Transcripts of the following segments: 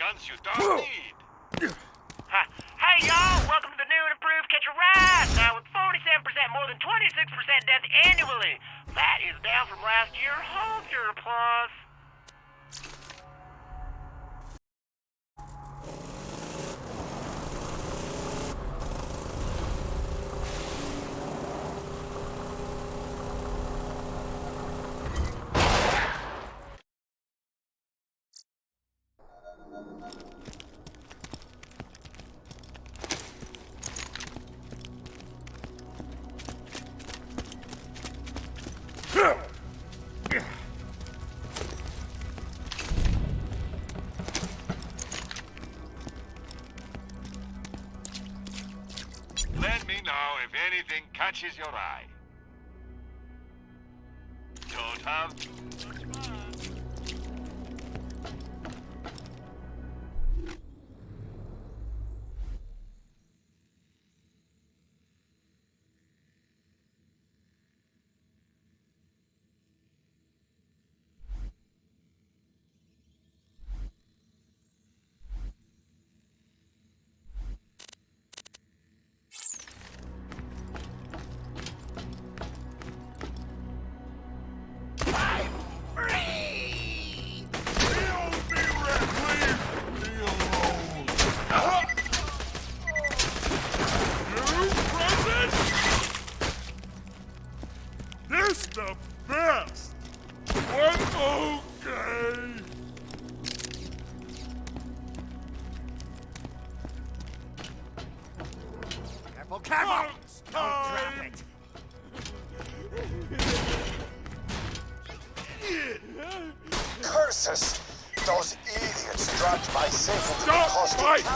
guns you don't need. Hey y'all, welcome to the new and improved Catch a Ride. Now with 47% more than 26% death annually. That is down from last year. Hold your applause. Let me know if anything catches your eye. Don't have too much fun. This the best! What? Okay! Careful, careful! Don't drop it. Curses! Those idiots dropped my safe into the Stop caustic fighting!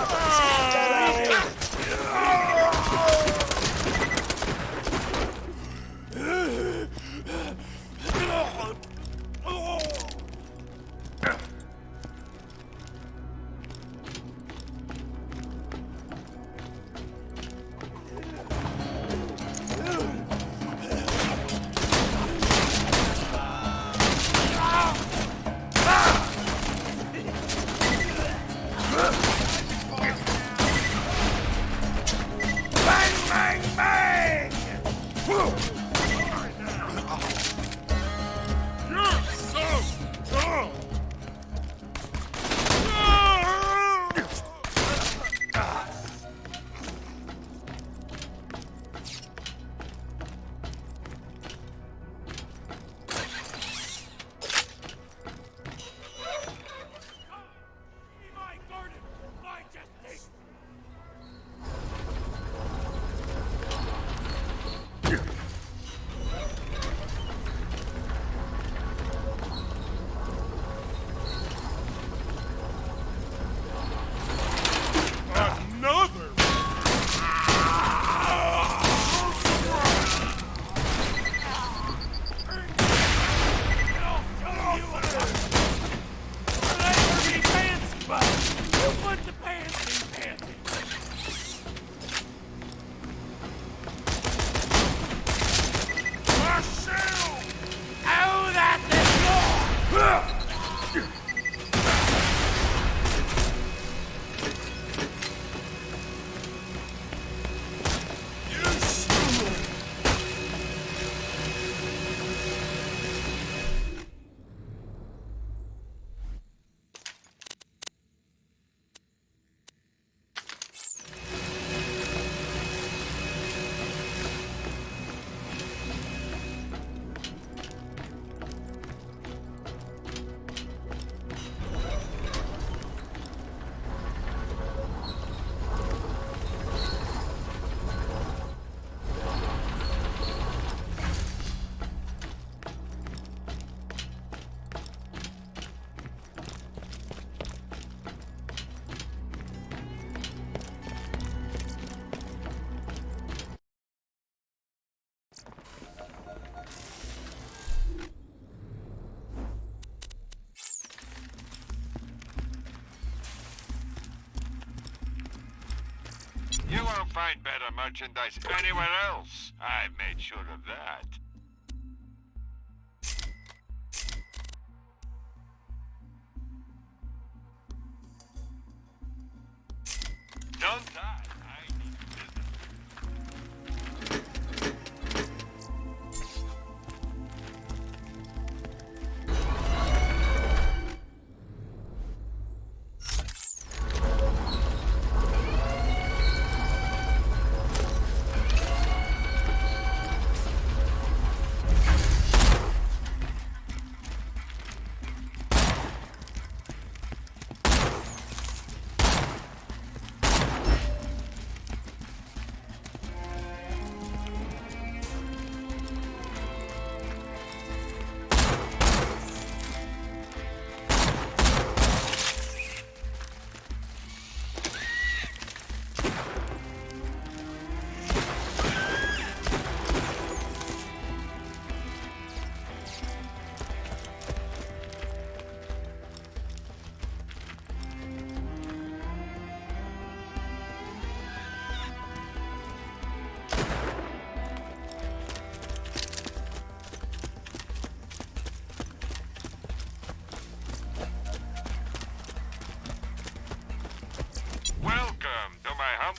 Another! You won't find better merchandise anywhere else. I made sure of that.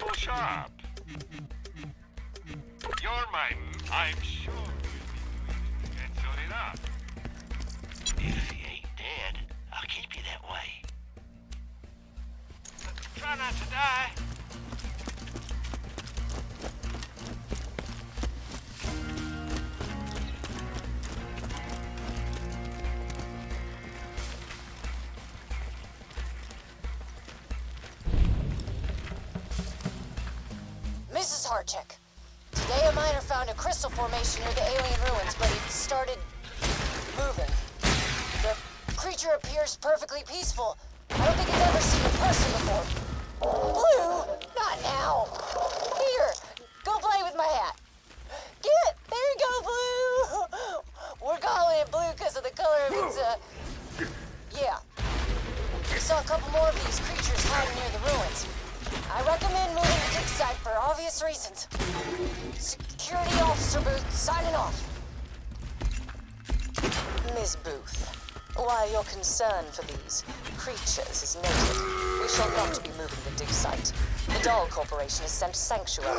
awful sharp. You're my... I'm sure we'll be again soon enough. If he ain't dead, I'll keep you that way. Try not to die. Mrs. Harcheck, today a miner found a crystal formation near the alien ruins, but it started moving. The creature appears perfectly peaceful. I don't think it's ever seen a person before. Blue, not now. Here, go play with my hat. Get, there you go, Blue. We're calling it blue because of the color of its, yeah. We saw a couple more of these creatures hiding near the ruins. I recommend moving to dig site for obvious reasons. Security Officer Booth, signing off. Miss Booth, while your concern for these creatures is noted, we shall not be moving the dig site. The Dahl Corporation has sent Sanctuary,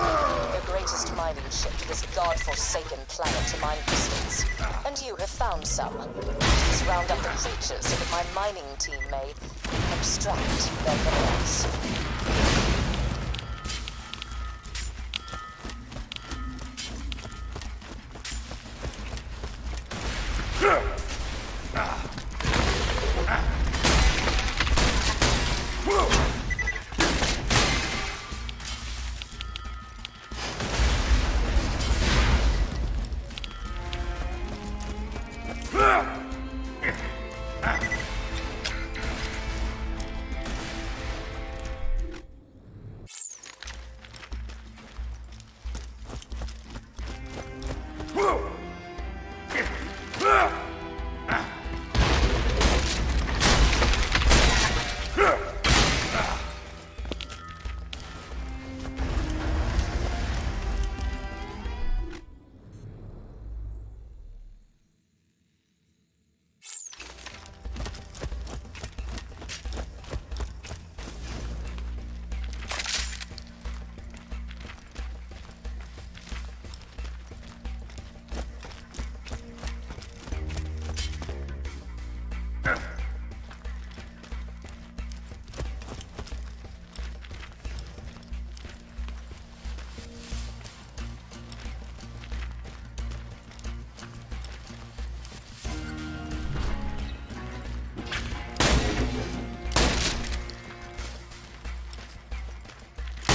their greatest mining ship, to this god-forsaken planet to mine crystals. And you have found some. Please round up the creatures so that my mining team may extract their minerals.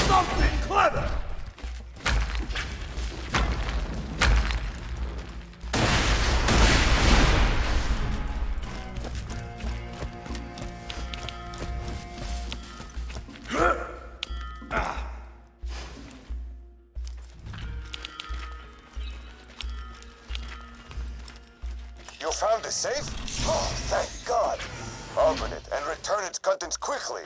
Something clever! You found the safe? Oh, thank God. Open it and return its contents quickly.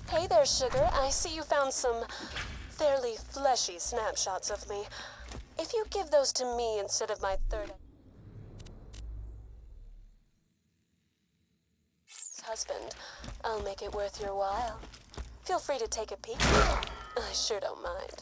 Hey there, Sugar. I see you found some fairly fleshy snapshots of me. If you give those to me instead of my third husband, I'll make it worth your while. Feel free to take a peek. I sure don't mind.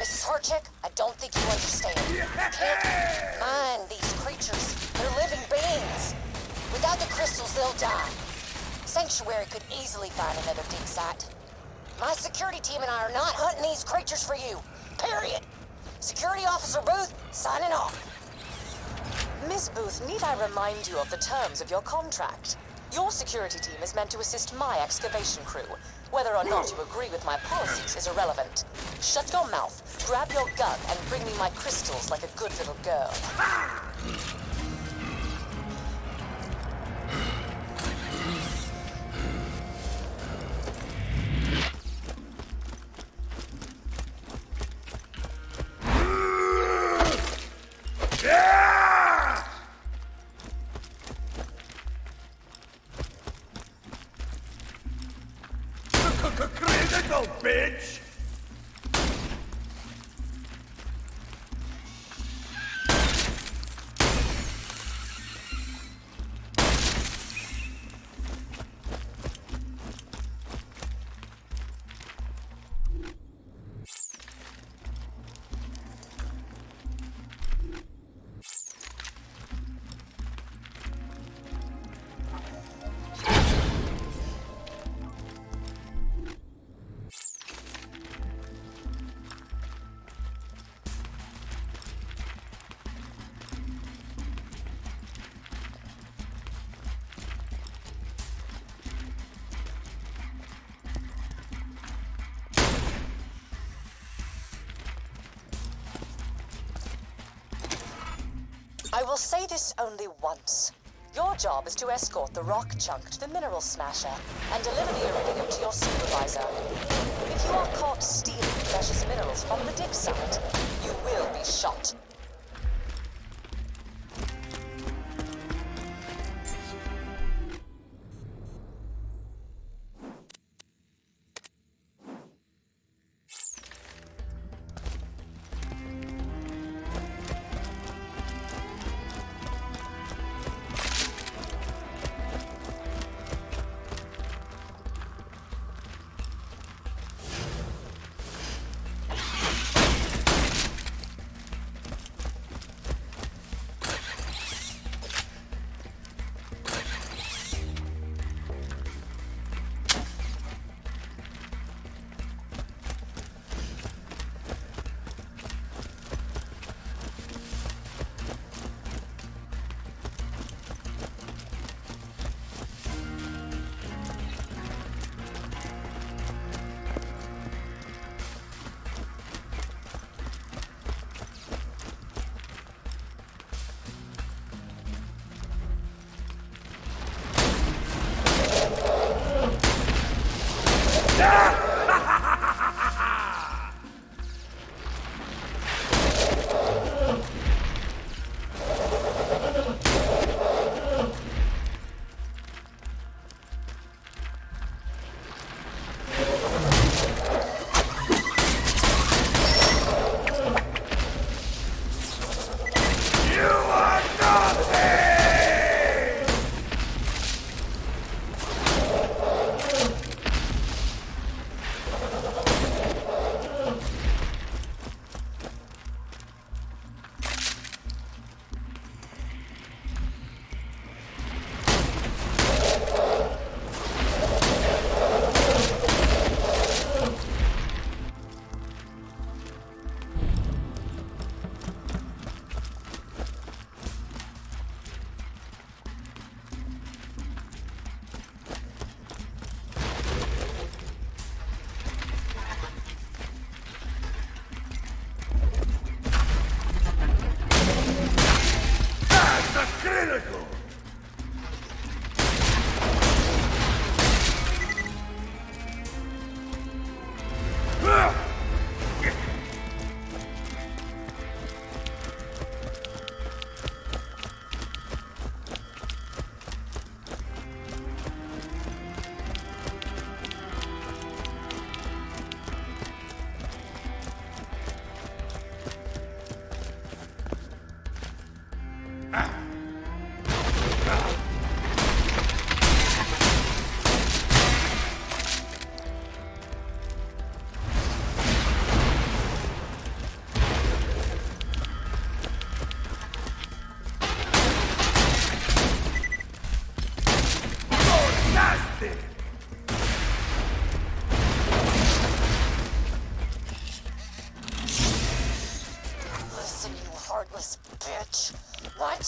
Mrs. Harchick, I don't think you understand. You can't mind these creatures. They're living beings. Without the crystals, they'll die. Sanctuary could easily find another dig site. My security team and I are not hunting these creatures for you. Period. Security Officer Booth, signing off. Miss Booth, need I remind you of the terms of your contract? Your security team is meant to assist my excavation crew. Whether or not you agree with my policies is irrelevant. Shut your mouth, grab your gun, and bring me my crystals like a good little girl. Critical, bitch! I will say this only once. Your job is to escort the rock chunk to the mineral smasher and deliver the iridium to your supervisor. If you are caught stealing precious minerals from the dig site, you will be shot.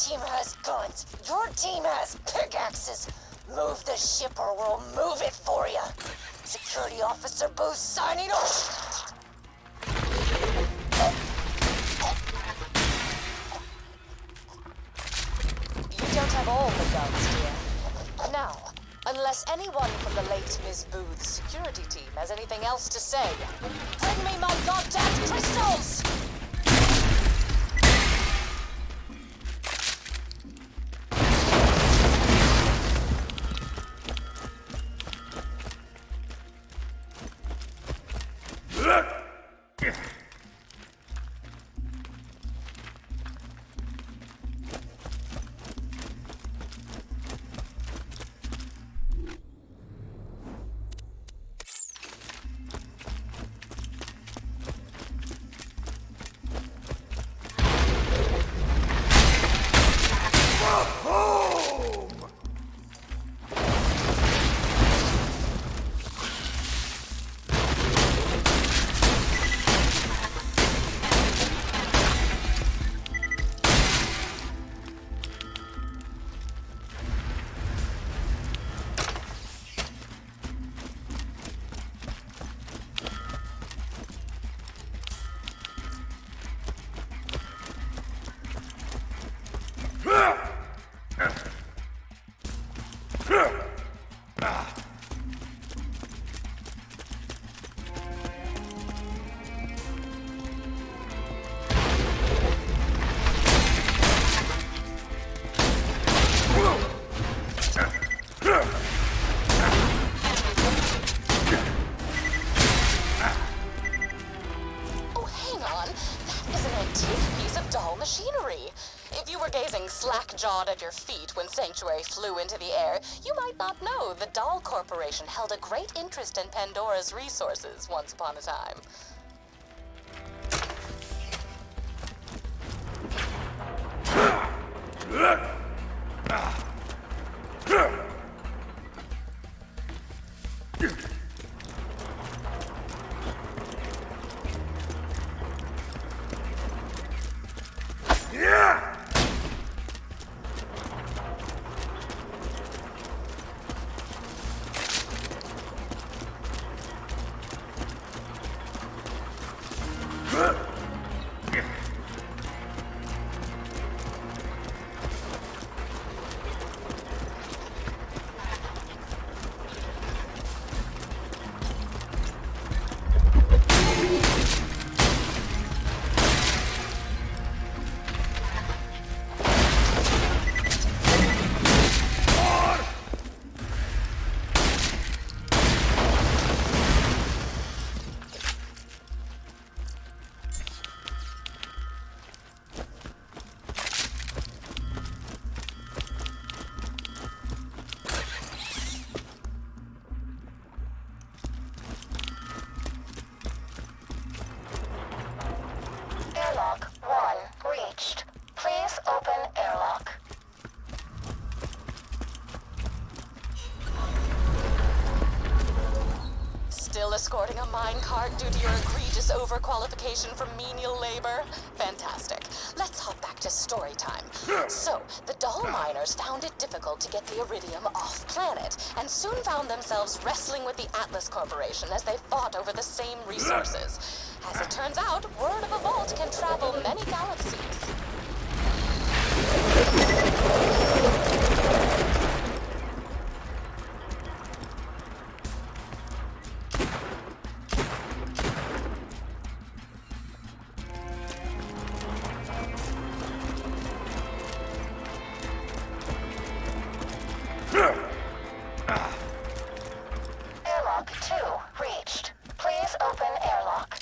team has guns. Your team has pickaxes. Move the ship or we'll move it for you. Security Officer Booth signing off. You don't have all the guns, dear. Now, unless anyone from the late Ms. Booth's security team has anything else to say, bring me my goddamn crystals! Slack-jawed at your feet when Sanctuary flew into the air, you might not know the Doll Corporation held a great interest in Pandora's resources once upon a time. Airlock 1 reached. Please open airlock. Still escorting a minecart due to your egregious overqualification for menial labor? Fantastic. Let's hop back to story time. So, the doll miners found it difficult to get the iridium off-planet, and soon found themselves wrestling with the Atlas Corporation as they fought over the same resources. As it turns out, word of a vault can travel many galaxies. Airlock 2 reached. Please open airlock.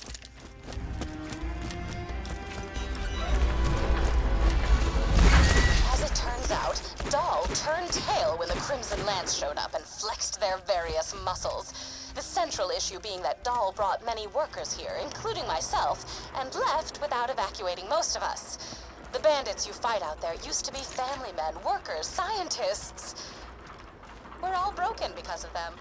As it turns out, Doll turned tail when the Crimson Lance showed up and flexed their various muscles. The central issue being that Doll brought many workers here, including myself, and left without evacuating most of us. The bandits you fight out there used to be family men, workers, scientists. We're all broken because of them.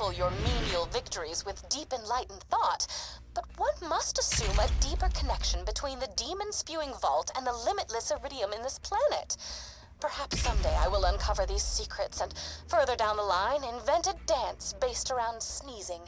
stifle your menial victories with deep enlightened thought, but one must assume a deeper connection between the demon-spewing vault and the limitless iridium in this planet. Perhaps someday I will uncover these secrets and, further down the line, invent a dance based around sneezing.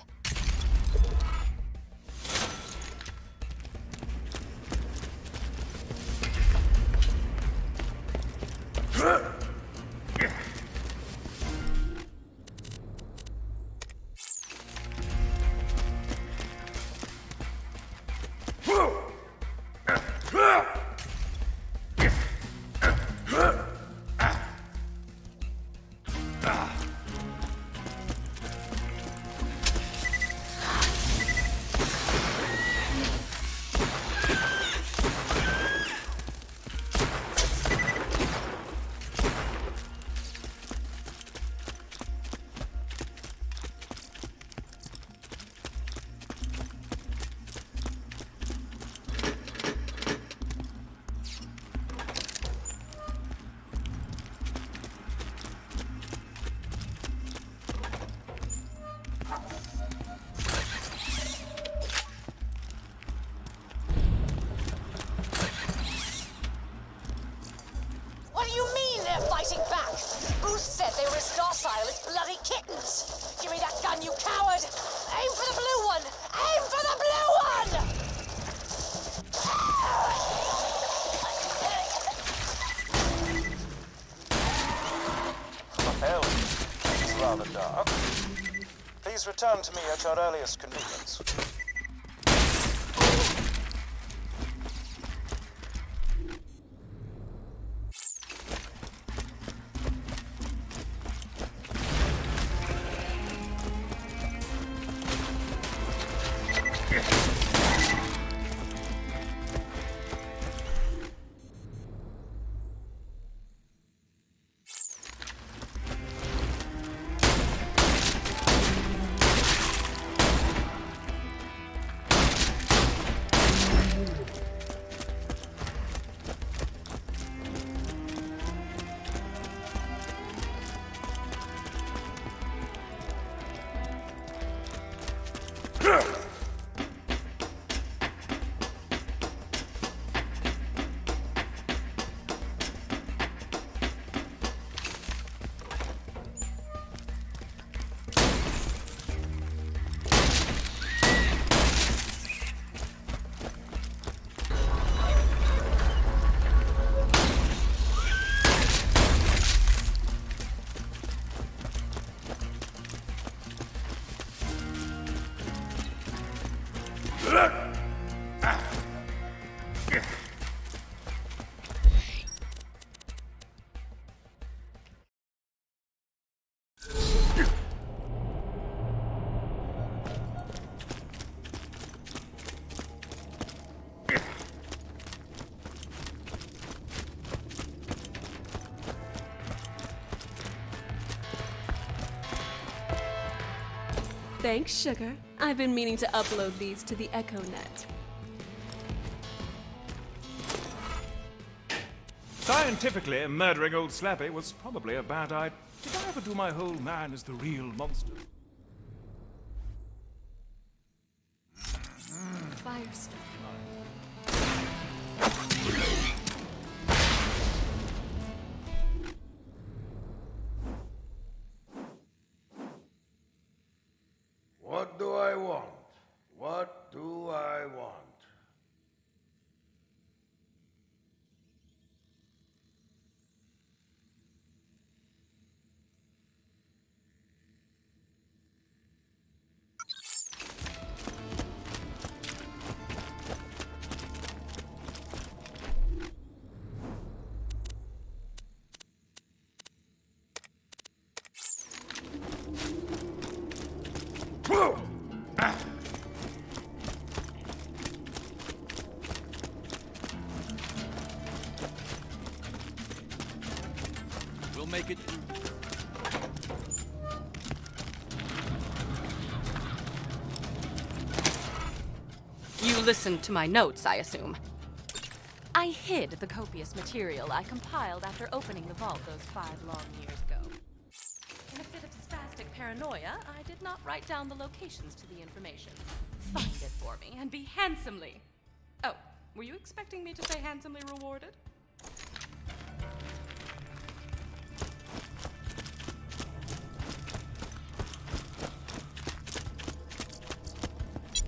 Fighting back. Booth said they were as docile as bloody kittens. Give me that gun, you coward! Aim for the blue one! Aim for the blue one! Well, it's rather dark. Please return to me at your earliest convenience. Thanks, Sugar. I've been meaning to upload these to the EchoNet. Scientifically, murdering old Slappy was probably a bad idea. Did I ever do my whole man as the real monster? Firestone. What do I want? What do I want? We'll make it through. You listened to my notes, I assume. I hid the copious material I compiled after opening the vault those 5 long years ago. In a fit of spastic paranoia, I did not write down the locations to the information. Find it for me and be handsomely. Oh, were you expecting me to say handsomely rewarded?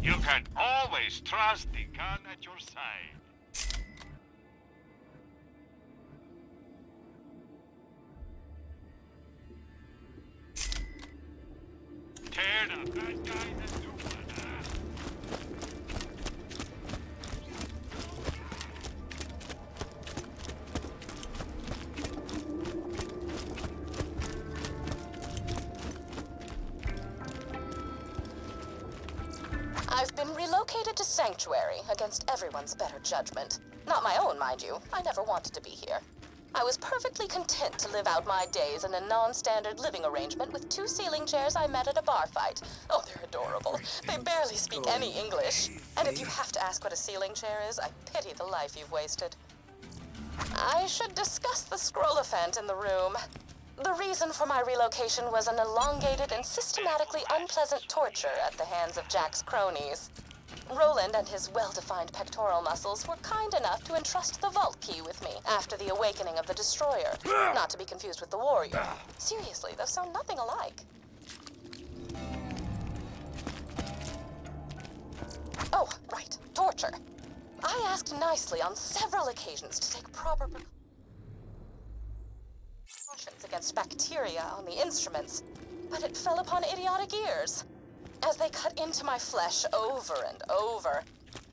You can always trust the gun at your side. Tear the bad guys into one, huh? I've been relocated to Sanctuary against everyone's better judgment. Not my own, mind you. I never wanted to be here. I was perfectly content to live out my days in a non-standard living arrangement with 2 ceiling chairs I met at a bar fight. Oh, they're adorable. They barely speak any English. And if you have to ask what a ceiling chair is, I pity the life you've wasted. I should discuss the scroll-ophant in the room. The reason for my relocation was an elongated and systematically unpleasant torture at the hands of Jack's cronies. Roland and his well-defined pectoral muscles were kind enough to entrust the vault key with me after the awakening of the Destroyer. Not to be confused with the Warrior. Seriously, those sound nothing alike. Oh, right. Torture. I asked nicely on several occasions to take proper precautions against bacteria on the instruments, but it fell upon idiotic ears. As they cut into my flesh over and over,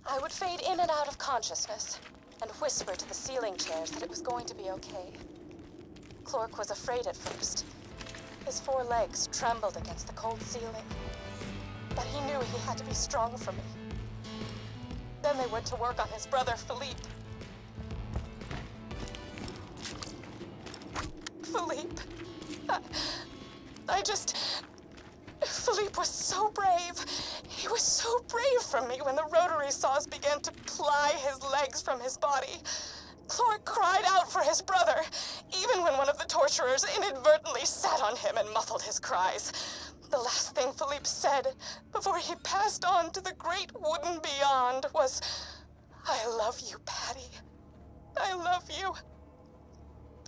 I would fade in and out of consciousness and whisper to the ceiling chairs that it was going to be okay. Clork was afraid at first. His 4 legs trembled against the cold ceiling. But he knew he had to be strong for me. Then they went to work on his brother, Philippe. Philippe. Philippe was so brave. He was so brave for me when the rotary saws began to ply his legs from his body. Clork cried out for his brother, even when one of the torturers inadvertently sat on him and muffled his cries. The last thing Philippe said before he passed on to the great wooden beyond was, "I love you, Patty. I love you."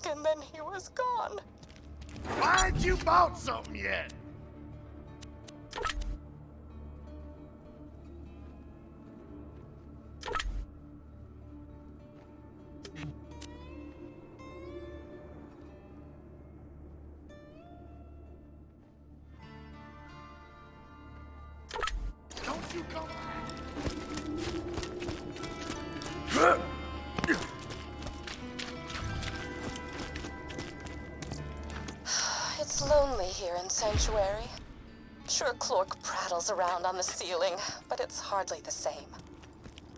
And then he was gone. Why ain't you bought something yet? Don't you come It's lonely here in Sanctuary. Sure, Clork prattles around on the ceiling, but it's hardly the same.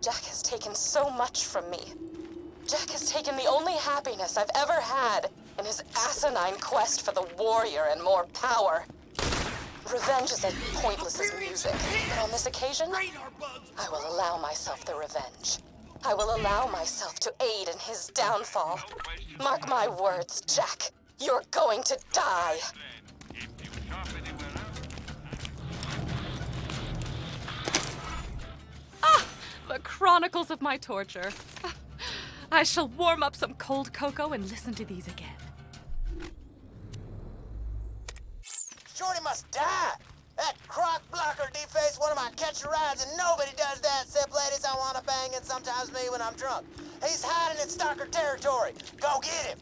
Jack has taken so much from me. Jack has taken the only happiness I've ever had in his asinine quest for the warrior and more power. Revenge is as pointless as music, but on this occasion, I will allow myself the revenge. I will allow myself to aid in his downfall. Mark my words, Jack. You're going to die. If you shop anywhere else, The chronicles of my torture. I shall warm up some cold cocoa and listen to these again. Shorty must die! That crock blocker defaced one of my catch-a-rides, and nobody does that except ladies I want to bang and sometimes me when I'm drunk. He's hiding in stalker territory. Go get him!